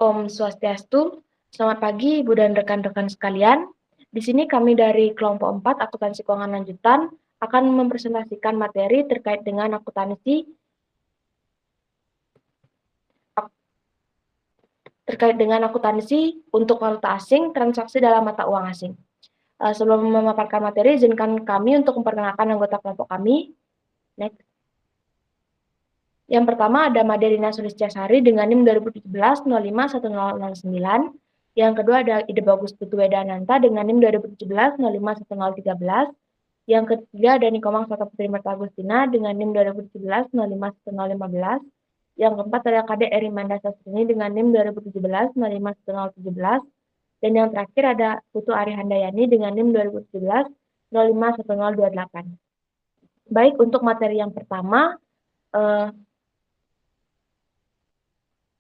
Om Swastiastu, selamat pagi Ibu dan rekan-rekan sekalian. Di sini kami dari kelompok 4 akuntansi keuangan lanjutan akan mempresentasikan materi terkait dengan akuntansi untuk valuta asing, transaksi dalam mata uang asing. Sebelum memaparkan materi, izinkan kami untuk memperkenalkan anggota kelompok kami. Next. Yang pertama ada Madelina Sulistiasari dengan NIM 2017-051009. Yang kedua ada Ide Bagus Putu Wedananta dengan NIM 2017-051013. Yang ketiga ada Nikomang Sota Putri Marta Agustina dengan NIM 2017-051015. Yang keempat ada Kade Erimanda Sastrini dengan NIM 2017-051017. Dan yang terakhir ada Putu Ari Handayani dengan NIM 2017-051028. Baik, untuk materi yang pertama,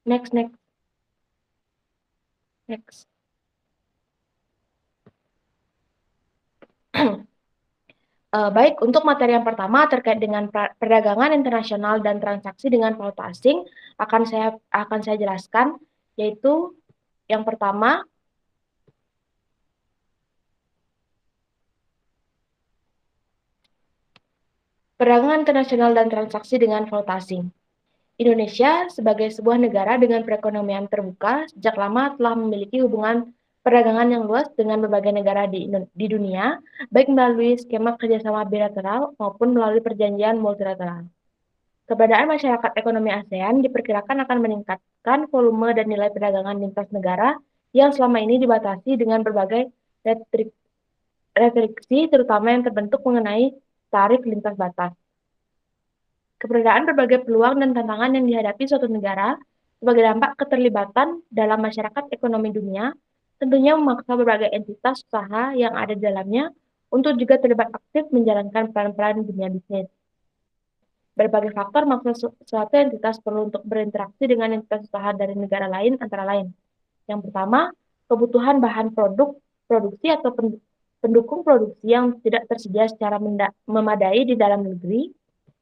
next. Baik, untuk materi yang pertama terkait dengan perdagangan internasional dan transaksi dengan valuta asing akan saya jelaskan, yaitu yang pertama perdagangan internasional dan transaksi dengan valuta asing. Indonesia sebagai sebuah negara dengan perekonomian terbuka sejak lama telah memiliki hubungan perdagangan yang luas dengan berbagai negara di dunia, baik melalui skema kerjasama bilateral maupun melalui perjanjian multilateral. Keberadaan masyarakat ekonomi ASEAN diperkirakan akan meningkatkan volume dan nilai perdagangan lintas negara yang selama ini dibatasi dengan berbagai restriksi, terutama yang terbentuk mengenai tarif lintas batas. Keberadaan berbagai peluang dan tantangan yang dihadapi suatu negara sebagai dampak keterlibatan dalam masyarakat ekonomi dunia tentunya memaksa berbagai entitas usaha yang ada di dalamnya untuk juga terlibat aktif menjalankan peran-peran dunia bisnis. Berbagai faktor maksa suatu entitas perlu untuk berinteraksi dengan entitas usaha dari negara lain antara lain. Yang pertama, kebutuhan bahan produksi atau pendukung produksi yang tidak tersedia secara memadai di dalam negeri.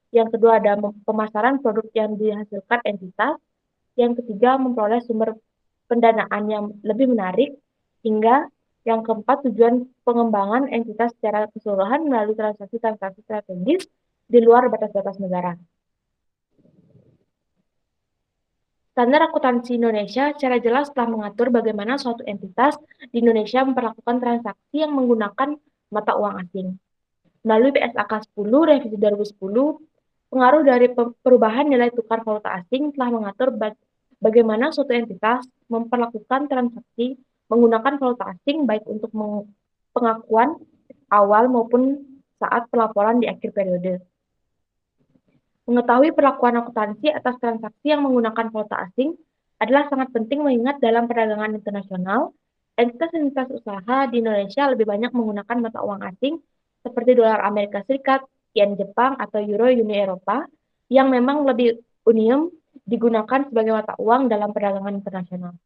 Yang kedua ada pemasaran produk yang dihasilkan entitas. Yang ketiga memperoleh sumber pendanaan yang lebih menarik. Hingga yang keempat tujuan pengembangan entitas secara keseluruhan melalui transaksi-transaksi strategis di luar batas-batas negara. Standar akuntansi Indonesia secara jelas telah mengatur bagaimana suatu entitas di Indonesia memperlakukan transaksi yang menggunakan mata uang asing. Melalui PSAK 10 revisi 2010, pengaruh dari perubahan nilai tukar valuta asing telah mengatur bagaimana suatu entitas memperlakukan transaksi menggunakan valuta asing baik untuk pengakuan awal maupun saat pelaporan di akhir periode. Mengetahui perlakuan akuntansi atas transaksi yang menggunakan valuta asing adalah sangat penting mengingat dalam perdagangan internasional, entitas-entitas usaha di Indonesia lebih banyak menggunakan mata uang asing seperti dolar Amerika Serikat, yen Jepang, atau euro Uni Eropa yang memang lebih umum digunakan sebagai mata uang dalam perdagangan internasional.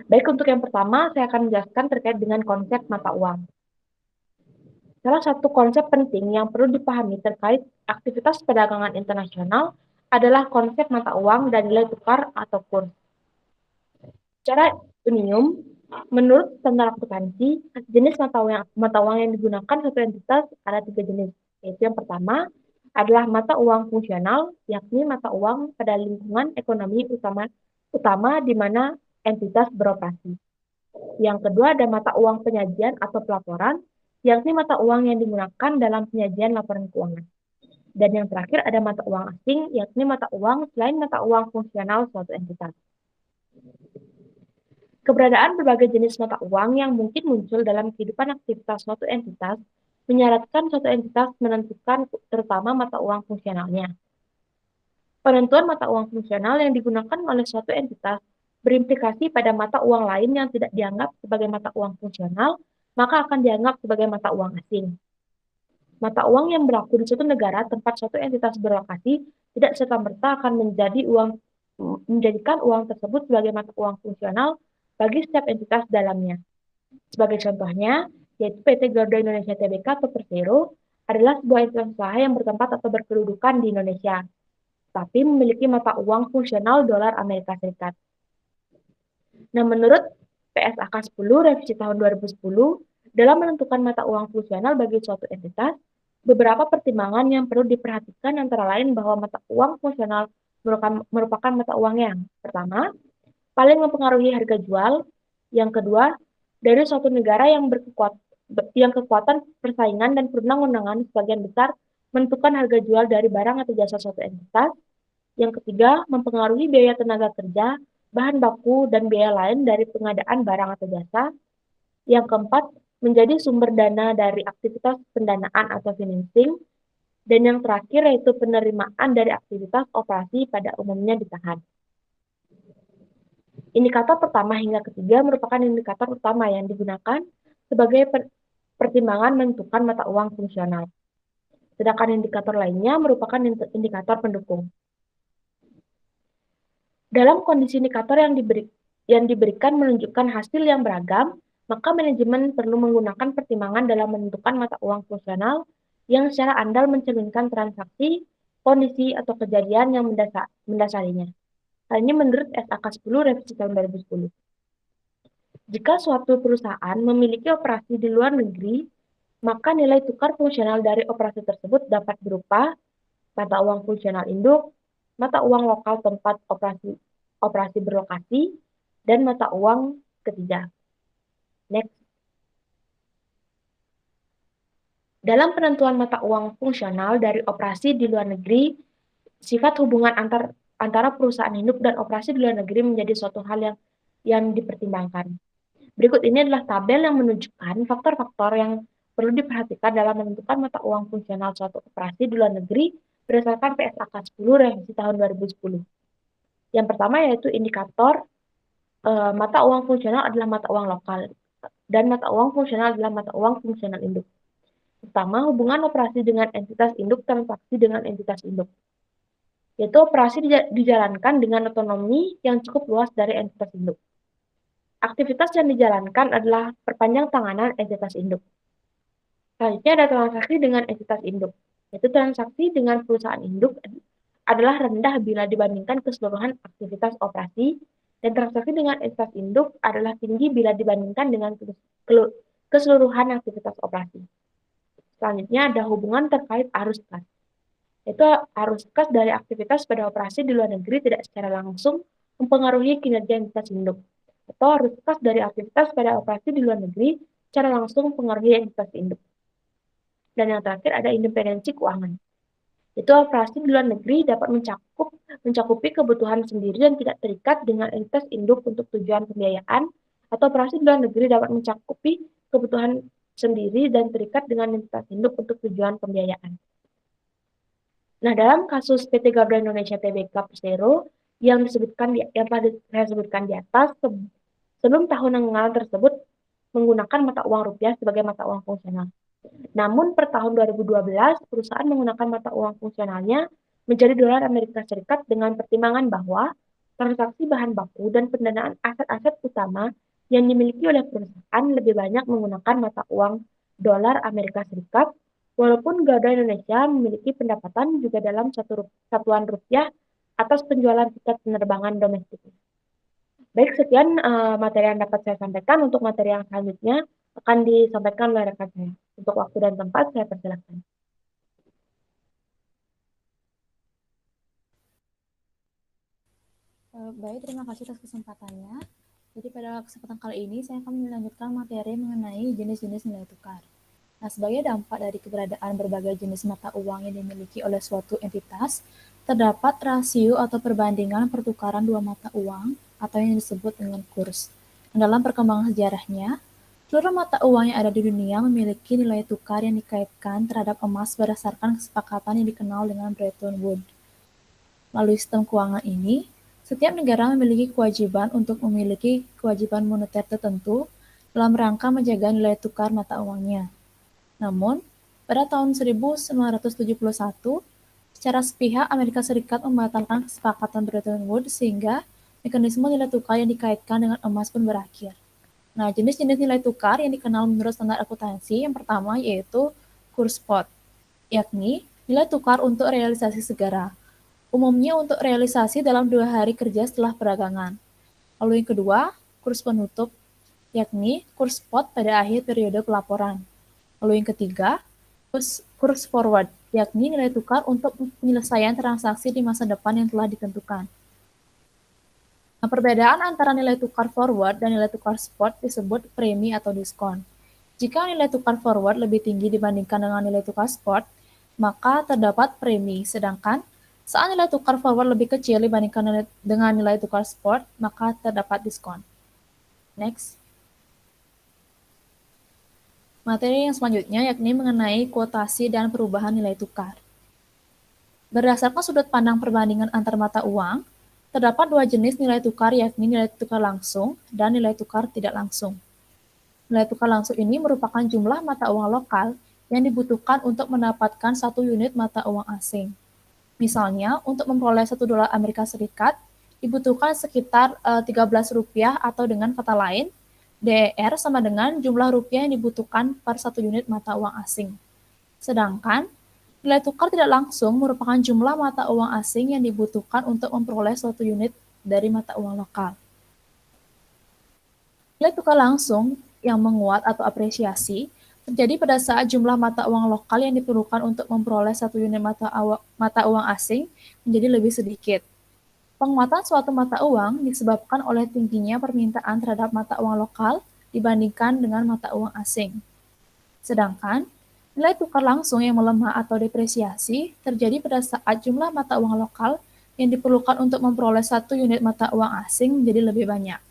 Baik, untuk yang pertama saya akan menjelaskan terkait dengan konsep mata uang. Salah satu konsep penting yang perlu dipahami terkait aktivitas perdagangan internasional adalah konsep mata uang dan nilai tukar atau kurs. Secara umum, menurut standar akuntansi, jenis mata uang yang digunakan satu entitas ada 3 jenis, yaitu yang pertama adalah mata uang fungsional, yakni mata uang pada lingkungan ekonomi utama di mana entitas beroperasi. Yang kedua ada mata uang penyajian atau pelaporan, yakni mata uang yang digunakan dalam penyajian laporan keuangan. Dan yang terakhir ada mata uang asing, yakni mata uang selain mata uang fungsional suatu entitas. Keberadaan berbagai jenis mata uang yang mungkin muncul dalam kehidupan aktivitas suatu entitas menyarankan suatu entitas menentukan terutama mata uang fungsionalnya. Penentuan mata uang fungsional yang digunakan oleh suatu entitas berimplikasi pada mata uang lain yang tidak dianggap sebagai mata uang fungsional, maka akan dianggap sebagai mata uang asing. Mata uang yang berlaku di suatu negara tempat suatu entitas berlokasi tidak serta-merta akan menjadikan uang tersebut sebagai mata uang fungsional bagi setiap entitas dalamnya. Sebagai contohnya, yaitu PT Garuda Indonesia Tbk atau Persero adalah sebuah entitas usaha yang bertempat atau berkedudukan di Indonesia, tapi memiliki mata uang fungsional dolar Amerika Serikat. Nah, menurut PSAK 10 revisi tahun 2010, dalam menentukan mata uang fungsional bagi suatu entitas, beberapa pertimbangan yang perlu diperhatikan antara lain bahwa mata uang fungsional merupakan mata uang yang pertama, paling mempengaruhi harga jual, yang kedua, dari suatu negara yang kekuatan persaingan dan perundang-undangan sebagian besar menentukan harga jual dari barang atau jasa suatu entitas, yang ketiga, mempengaruhi biaya tenaga kerja, bahan baku, dan biaya lain dari pengadaan barang atau jasa. Yang keempat, menjadi sumber dana dari aktivitas pendanaan atau financing. Dan yang terakhir yaitu penerimaan dari aktivitas operasi pada umumnya ditahan. Indikator pertama hingga ketiga merupakan indikator utama yang digunakan sebagai pertimbangan menentukan mata uang fungsional. Sedangkan indikator lainnya merupakan indikator pendukung. Dalam kondisi indikator yang diberikan menunjukkan hasil yang beragam, maka manajemen perlu menggunakan pertimbangan dalam menentukan mata uang fungsional yang secara andal mencerminkan transaksi, kondisi, atau kejadian yang mendasarinya. Hal ini menurut SAK 10 revisi tahun 2010. Jika suatu perusahaan memiliki operasi di luar negeri, maka nilai tukar fungsional dari operasi tersebut dapat berupa mata uang fungsional induk, mata uang lokal tempat operasi berlokasi, dan mata uang ketiga. Next. Dalam penentuan mata uang fungsional dari operasi di luar negeri, sifat hubungan antara perusahaan induk dan operasi di luar negeri menjadi suatu hal yang dipertimbangkan. Berikut ini adalah tabel yang menunjukkan faktor-faktor yang perlu diperhatikan dalam menentukan mata uang fungsional suatu operasi di luar negeri berdasarkan PSAK 10 revisi tahun 2010. Yang pertama yaitu indikator mata uang fungsional adalah mata uang lokal dan mata uang fungsional adalah mata uang fungsional induk. Pertama, hubungan operasi dengan entitas induk transaksi dengan entitas induk. Yaitu operasi dijalankan dengan otonomi yang cukup luas dari entitas induk. Aktivitas yang dijalankan adalah perpanjang tanganan entitas induk. Selanjutnya ada transaksi dengan entitas induk. Yaitu transaksi dengan perusahaan induk adalah rendah bila dibandingkan keseluruhan aktivitas operasi, dan transaksi dengan entitas induk adalah tinggi bila dibandingkan dengan keseluruhan aktivitas operasi. Selanjutnya ada hubungan terkait arus kas. Yaitu arus kas dari aktivitas pada operasi di luar negeri tidak secara langsung mempengaruhi kinerja entitas induk. Atau arus kas dari aktivitas pada operasi di luar negeri secara langsung mempengaruhi entitas induk. Dan yang terakhir ada independensi keuangan. Itu operasi di luar negeri dapat mencakupi kebutuhan sendiri dan tidak terikat dengan entitas induk untuk tujuan pembiayaan, atau operasi di luar negeri dapat mencakupi kebutuhan sendiri dan terikat dengan entitas induk untuk tujuan pembiayaan. Nah, dalam kasus PT Gabra Indonesia Tbk Persero yang telah saya sebutkan di atas, sebelum tahun anggaran tersebut menggunakan mata uang rupiah sebagai mata uang fungsional. Namun per tahun 2012, perusahaan menggunakan mata uang fungsionalnya menjadi dolar Amerika Serikat dengan pertimbangan bahwa transaksi bahan baku dan pendanaan aset-aset utama yang dimiliki oleh perusahaan lebih banyak menggunakan mata uang dolar Amerika Serikat, walaupun Garuda Indonesia memiliki pendapatan juga dalam satuan rupiah atas penjualan tiket penerbangan domestik. Baik, sekian materi yang dapat saya sampaikan. Untuk materi yang selanjutnya akan disampaikan oleh rekan saya. Untuk waktu dan tempat, saya persilakan. Baik, terima kasih atas kesempatannya. Jadi pada kesempatan kali ini saya akan melanjutkan materi mengenai jenis-jenis nilai tukar. Nah, sebagai dampak dari keberadaan berbagai jenis mata uang yang dimiliki oleh suatu entitas, terdapat rasio atau perbandingan pertukaran dua mata uang atau yang disebut dengan kurs. Dalam perkembangan sejarahnya, seluruh mata uang yang ada di dunia memiliki nilai tukar yang dikaitkan terhadap emas berdasarkan kesepakatan yang dikenal dengan Bretton Woods. Melalui sistem keuangan ini, setiap negara memiliki kewajiban untuk memiliki kewajiban moneter tertentu dalam rangka menjaga nilai tukar mata uangnya. Namun, pada tahun 1971, secara sepihak Amerika Serikat membatalkan kesepakatan Bretton Woods sehingga mekanisme nilai tukar yang dikaitkan dengan emas pun berakhir. Nah, jenis-jenis nilai tukar yang dikenal menurut standar akuntansi yang pertama yaitu kurs spot, yakni nilai tukar untuk realisasi segera, umumnya untuk realisasi dalam 2 hari kerja setelah perdagangan. Lalu yang kedua, kurs penutup, yakni kurs spot pada akhir periode pelaporan. Lalu yang ketiga, kurs forward, yakni nilai tukar untuk penyelesaian transaksi di masa depan yang telah ditentukan. Nah, perbedaan antara nilai tukar forward dan nilai tukar spot disebut premi atau diskon. Jika nilai tukar forward lebih tinggi dibandingkan dengan nilai tukar spot, maka terdapat premi, sedangkan saat nilai tukar forward lebih kecil dibandingkan dengan nilai tukar spot, maka terdapat diskon. Next. Materi yang selanjutnya yakni mengenai kuotasi dan perubahan nilai tukar. Berdasarkan sudut pandang perbandingan antar mata uang, terdapat dua jenis nilai tukar, yakni nilai tukar langsung dan nilai tukar tidak langsung. Nilai tukar langsung ini merupakan jumlah mata uang lokal yang dibutuhkan untuk mendapatkan 1 unit mata uang asing. Misalnya, untuk memperoleh 1 dolar Amerika Serikat, dibutuhkan sekitar 13 rupiah, atau dengan kata lain, DER sama dengan jumlah rupiah yang dibutuhkan per 1 unit mata uang asing. Sedangkan, nilai tukar tidak langsung merupakan jumlah mata uang asing yang dibutuhkan untuk memperoleh suatu unit dari mata uang lokal. Nilai tukar langsung yang menguat atau apresiasi terjadi pada saat jumlah mata uang lokal yang diperlukan untuk memperoleh 1 unit mata uang asing menjadi lebih sedikit. Penguatan suatu mata uang disebabkan oleh tingginya permintaan terhadap mata uang lokal dibandingkan dengan mata uang asing. Sedangkan, nilai tukar langsung yang melemah atau depresiasi terjadi pada saat jumlah mata uang lokal yang diperlukan untuk memperoleh 1 unit mata uang asing menjadi lebih banyak.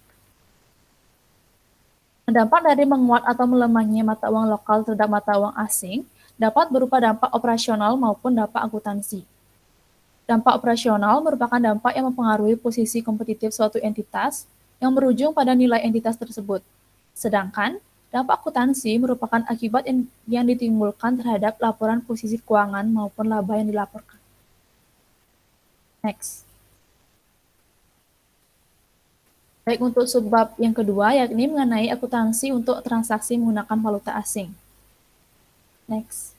Dampak dari menguat atau melemahnya mata uang lokal terhadap mata uang asing dapat berupa dampak operasional maupun dampak akuntansi. Dampak operasional merupakan dampak yang mempengaruhi posisi kompetitif suatu entitas yang berujung pada nilai entitas tersebut. Sedangkan, dampak akuntansi merupakan akibat yang ditimbulkan terhadap laporan posisi keuangan maupun laba yang dilaporkan. Next. Baik, untuk subbab yang kedua, yakni mengenai akuntansi untuk transaksi menggunakan valuta asing. Next.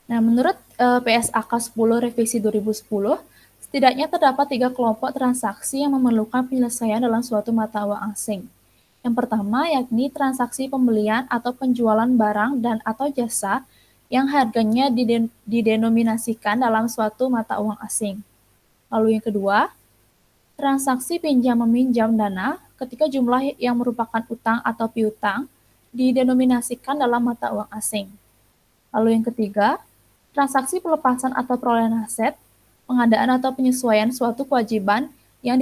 Nah, menurut PSAK 10 revisi 2010, setidaknya terdapat 3 kelompok transaksi yang memerlukan penyelesaian dalam suatu mata uang asing. Yang pertama, yakni transaksi pembelian atau penjualan barang dan atau jasa yang harganya didenominasikan dalam suatu mata uang asing. Lalu yang kedua, transaksi pinjam-meminjam dana ketika jumlah yang merupakan utang atau piutang didenominasikan dalam mata uang asing. Lalu yang ketiga, transaksi pelepasan atau perolehan aset, pengadaan atau penyesuaian suatu kewajiban yang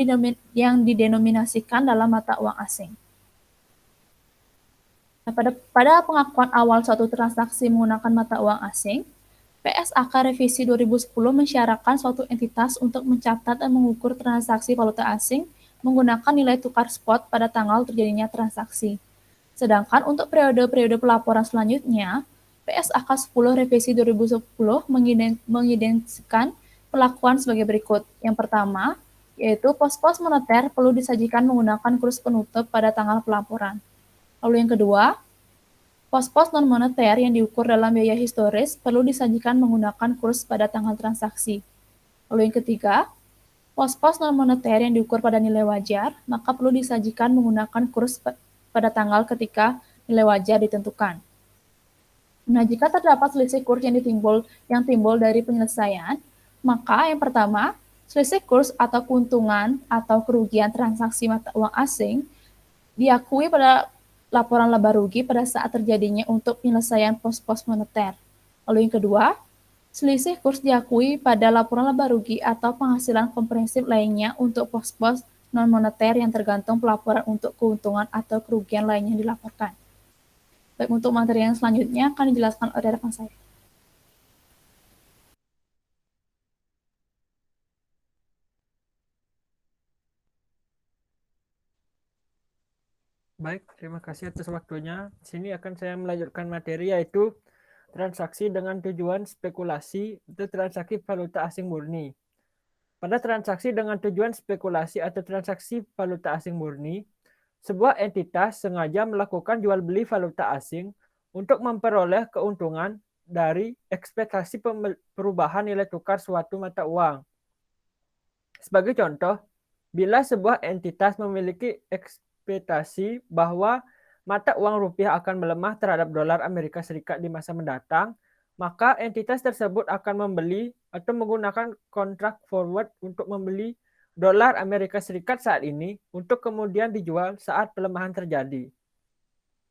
didenominasikan dalam mata uang asing. Nah, pada pengakuan awal suatu transaksi menggunakan mata uang asing, PSAK revisi 2010 mensyaratkan suatu entitas untuk mencatat dan mengukur transaksi valuta asing menggunakan nilai tukar spot pada tanggal terjadinya transaksi. Sedangkan untuk periode-periode pelaporan selanjutnya, PSAK 10 revisi 2010 mengidentikan perlakuan sebagai berikut. Yang pertama, yaitu pos-pos moneter perlu disajikan menggunakan kurs penutup pada tanggal pelaporan. Lalu yang kedua, pos-pos non-moneter yang diukur dalam biaya historis perlu disajikan menggunakan kurs pada tanggal transaksi. Lalu yang ketiga, pos-pos non-moneter yang diukur pada nilai wajar, maka perlu disajikan menggunakan kurs pada tanggal ketika nilai wajar ditentukan. Nah, jika terdapat selisih kurs yang timbul dari penyelesaian, maka yang pertama, selisih kurs atau keuntungan atau kerugian transaksi mata uang asing diakui pada laporan laba rugi pada saat terjadinya untuk penyelesaian pos-pos moneter. Lalu yang kedua, selisih kurs diakui pada laporan laba rugi atau penghasilan komprehensif lainnya untuk pos-pos non-moneter yang tergantung pelaporan untuk keuntungan atau kerugian lainnya dilaporkan. Baik, untuk materi yang selanjutnya akan dijelaskan oleh rekan saya. Baik, terima kasih atas waktunya. Di sini akan saya melanjutkan materi yaitu transaksi dengan tujuan spekulasi atau transaksi valuta asing murni. Pada transaksi dengan tujuan spekulasi atau transaksi valuta asing murni, sebuah entitas sengaja melakukan jual beli valuta asing untuk memperoleh keuntungan dari ekspektasi perubahan nilai tukar suatu mata uang. Sebagai contoh, bila sebuah entitas memiliki ekspektasi bahwa mata uang rupiah akan melemah terhadap dolar Amerika Serikat di masa mendatang, maka entitas tersebut akan membeli atau menggunakan kontrak forward untuk membeli dolar Amerika Serikat saat ini untuk kemudian dijual saat pelemahan terjadi.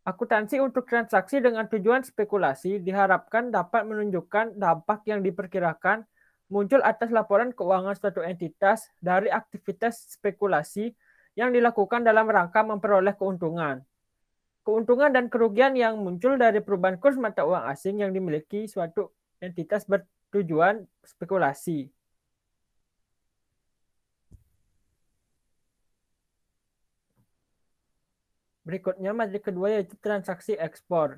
Akuntansi untuk transaksi dengan tujuan spekulasi diharapkan dapat menunjukkan dampak yang diperkirakan muncul atas laporan keuangan suatu entitas dari aktivitas spekulasi yang dilakukan dalam rangka memperoleh keuntungan. Keuntungan dan kerugian yang muncul dari perubahan kurs mata uang asing yang dimiliki suatu entitas bertujuan spekulasi. Berikutnya materi kedua yaitu transaksi ekspor.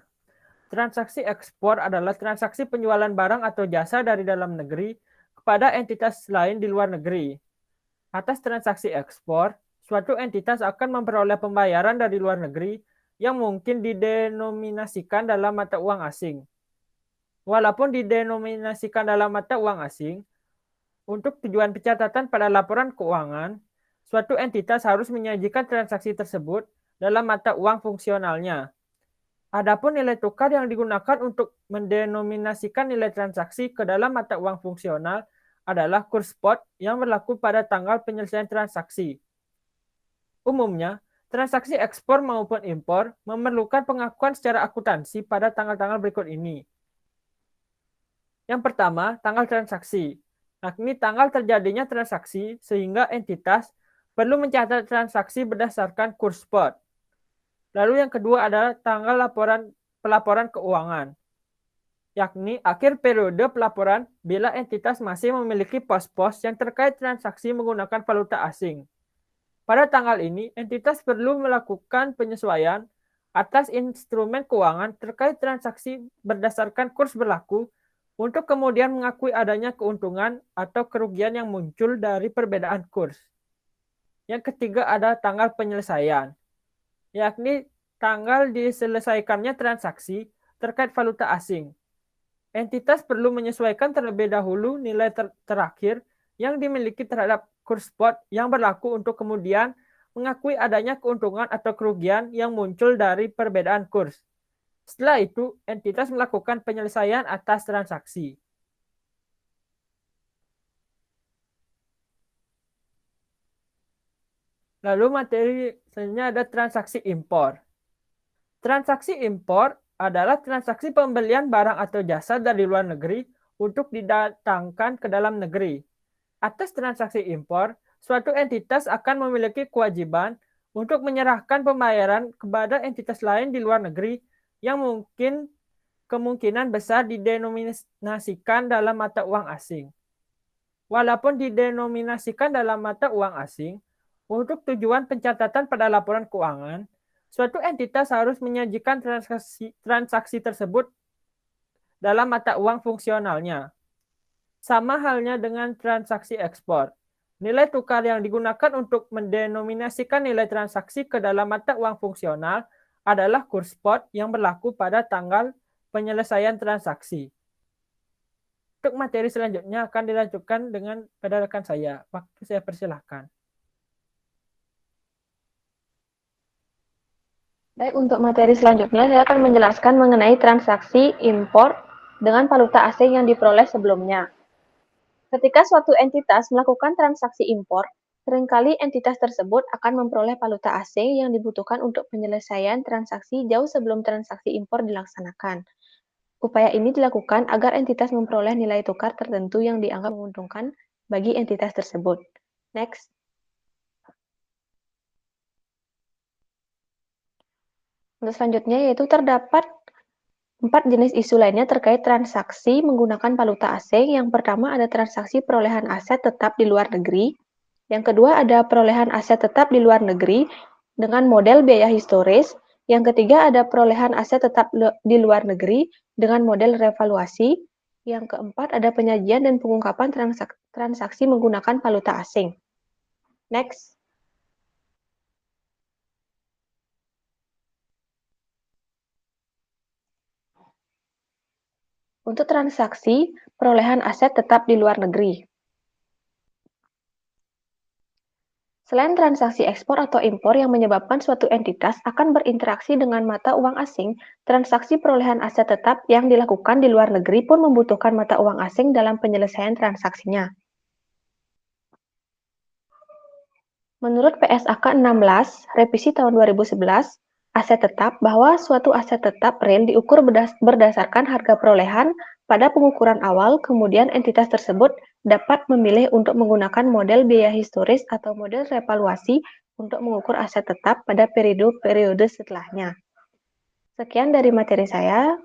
Transaksi ekspor adalah transaksi penjualan barang atau jasa dari dalam negeri kepada entitas lain di luar negeri. Atas transaksi ekspor, suatu entitas akan memperoleh pembayaran dari luar negeri yang mungkin didenominasikan dalam mata uang asing. Walaupun didenominasikan dalam mata uang asing, untuk tujuan pencatatan pada laporan keuangan, suatu entitas harus menyajikan transaksi tersebut dalam mata uang fungsionalnya. Adapun nilai tukar yang digunakan untuk mendenominasikan nilai transaksi ke dalam mata uang fungsional adalah kurs spot yang berlaku pada tanggal penyelesaian transaksi. Umumnya, transaksi ekspor maupun impor memerlukan pengakuan secara akuntansi pada tanggal-tanggal berikut ini. Yang pertama, tanggal transaksi. Yakni tanggal terjadinya transaksi sehingga entitas perlu mencatat transaksi berdasarkan kurs spot. Lalu yang kedua adalah tanggal pelaporan keuangan, yakni akhir periode pelaporan bila entitas masih memiliki pos-pos yang terkait transaksi menggunakan valuta asing. Pada tanggal ini, entitas perlu melakukan penyesuaian atas instrumen keuangan terkait transaksi berdasarkan kurs berlaku untuk kemudian mengakui adanya keuntungan atau kerugian yang muncul dari perbedaan kurs. Yang ketiga ada tanggal penyelesaian, yakni tanggal diselesaikannya transaksi terkait valuta asing. Entitas perlu menyesuaikan terlebih dahulu nilai terakhir yang dimiliki terhadap kurs spot yang berlaku untuk kemudian mengakui adanya keuntungan atau kerugian yang muncul dari perbedaan kurs. Setelah itu, entitas melakukan penyelesaian atas transaksi. Lalu materi selanjutnya ada transaksi impor. Transaksi impor adalah transaksi pembelian barang atau jasa dari luar negeri untuk didatangkan ke dalam negeri. Atas transaksi impor, suatu entitas akan memiliki kewajiban untuk menyerahkan pembayaran kepada entitas lain di luar negeri yang kemungkinan besar didenominasikan dalam mata uang asing. Walaupun didenominasikan dalam mata uang asing, untuk tujuan pencatatan pada laporan keuangan, suatu entitas harus menyajikan transaksi tersebut dalam mata uang fungsionalnya. Sama halnya dengan transaksi ekspor. Nilai tukar yang digunakan untuk mendenominasikan nilai transaksi ke dalam mata uang fungsional adalah kurs spot yang berlaku pada tanggal penyelesaian transaksi. Untuk materi selanjutnya akan dilanjutkan dengan pada rekan saya. Waktu saya persilahkan. Baik, untuk materi selanjutnya saya akan menjelaskan mengenai transaksi impor dengan valuta asing yang diperoleh sebelumnya. Ketika suatu entitas melakukan transaksi impor, seringkali entitas tersebut akan memperoleh valuta asing yang dibutuhkan untuk penyelesaian transaksi jauh sebelum transaksi impor dilaksanakan. Upaya ini dilakukan agar entitas memperoleh nilai tukar tertentu yang dianggap menguntungkan bagi entitas tersebut. Next. Untuk selanjutnya yaitu terdapat 4 jenis isu lainnya terkait transaksi menggunakan valuta asing. Yang pertama ada transaksi perolehan aset tetap di luar negeri. Yang kedua ada perolehan aset tetap di luar negeri dengan model biaya historis. Yang ketiga ada perolehan aset tetap di luar negeri dengan model revaluasi. Yang keempat ada penyajian dan pengungkapan transaksi menggunakan valuta asing. Next. Untuk transaksi perolehan aset tetap di luar negeri. Selain transaksi ekspor atau impor yang menyebabkan suatu entitas akan berinteraksi dengan mata uang asing, transaksi perolehan aset tetap yang dilakukan di luar negeri pun membutuhkan mata uang asing dalam penyelesaian transaksinya. Menurut PSAK 16, revisi tahun 2011, aset tetap bahwa suatu aset tetap real diukur berdasarkan harga perolehan pada pengukuran awal, kemudian entitas tersebut dapat memilih untuk menggunakan model biaya historis atau model revaluasi untuk mengukur aset tetap pada periode setelahnya. Sekian dari materi saya,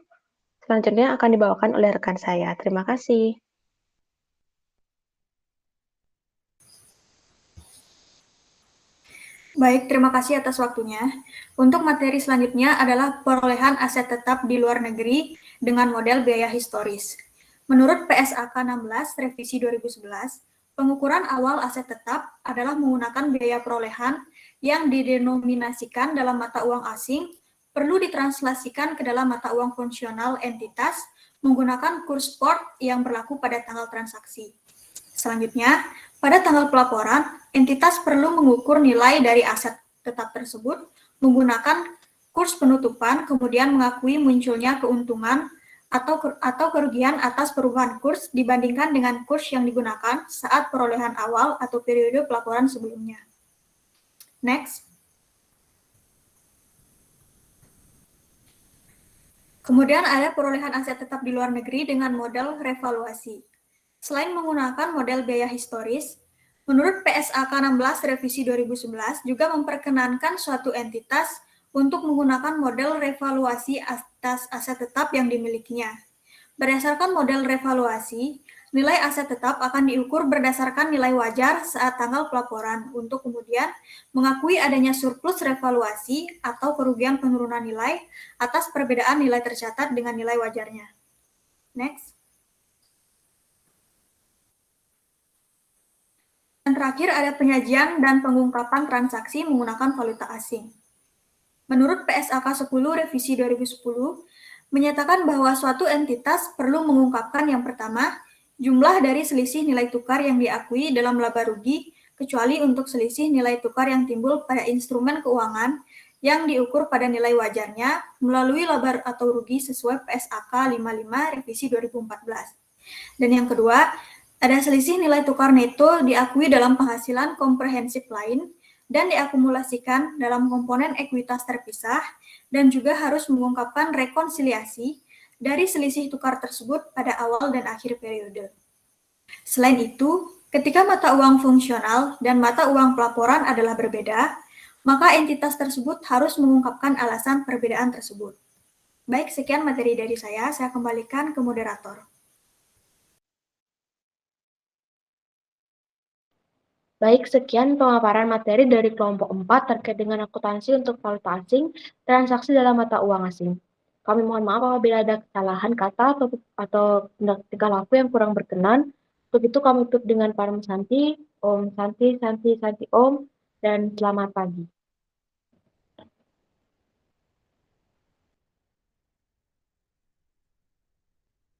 selanjutnya akan dibawakan oleh rekan saya. Terima kasih. Baik, terima kasih atas waktunya. Untuk materi selanjutnya adalah perolehan aset tetap di luar negeri dengan model biaya historis. Menurut PSAK 16 revisi 2011, pengukuran awal aset tetap adalah menggunakan biaya perolehan yang didenominasikan dalam mata uang asing perlu ditranslasikan ke dalam mata uang fungsional entitas menggunakan kurs spot yang berlaku pada tanggal transaksi. Selanjutnya, pada tanggal pelaporan, entitas perlu mengukur nilai dari aset tetap tersebut menggunakan kurs penutupan, kemudian mengakui munculnya keuntungan atau kerugian atas perubahan kurs dibandingkan dengan kurs yang digunakan saat perolehan awal atau periode pelaporan sebelumnya. Next. Kemudian ada perolehan aset tetap di luar negeri dengan model revaluasi. Selain menggunakan model biaya historis, menurut PSAK 16 revisi 2011 juga memperkenankan suatu entitas untuk menggunakan model revaluasi atas aset tetap yang dimilikinya. Berdasarkan model revaluasi, nilai aset tetap akan diukur berdasarkan nilai wajar saat tanggal pelaporan untuk kemudian mengakui adanya surplus revaluasi atau kerugian penurunan nilai atas perbedaan nilai tercatat dengan nilai wajarnya. Next. Dan terakhir ada penyajian dan pengungkapan transaksi menggunakan valuta asing. Menurut PSAK 10 revisi 2010, menyatakan bahwa suatu entitas perlu mengungkapkan yang pertama, jumlah dari selisih nilai tukar yang diakui dalam laba rugi, kecuali untuk selisih nilai tukar yang timbul pada instrumen keuangan yang diukur pada nilai wajarnya melalui laba atau rugi sesuai PSAK 55 revisi 2014. Dan yang kedua, ada selisih nilai tukar neto diakui dalam penghasilan komprehensif lain dan diakumulasikan dalam komponen ekuitas terpisah dan juga harus mengungkapkan rekonsiliasi dari selisih tukar tersebut pada awal dan akhir periode. Selain itu, ketika mata uang fungsional dan mata uang pelaporan adalah berbeda, maka entitas tersebut harus mengungkapkan alasan perbedaan tersebut. Baik, sekian materi dari saya kembalikan ke moderator. Baik, sekian pemaparan materi dari kelompok 4 terkait dengan akuntansi untuk valuta asing, transaksi dalam mata uang asing. Kami mohon maaf apabila ada kesalahan kata atau tingkah laku yang kurang berkenan. Untuk itu kami tutup dengan Param Santi, Om Santi, Santi, Santi Om, dan selamat pagi.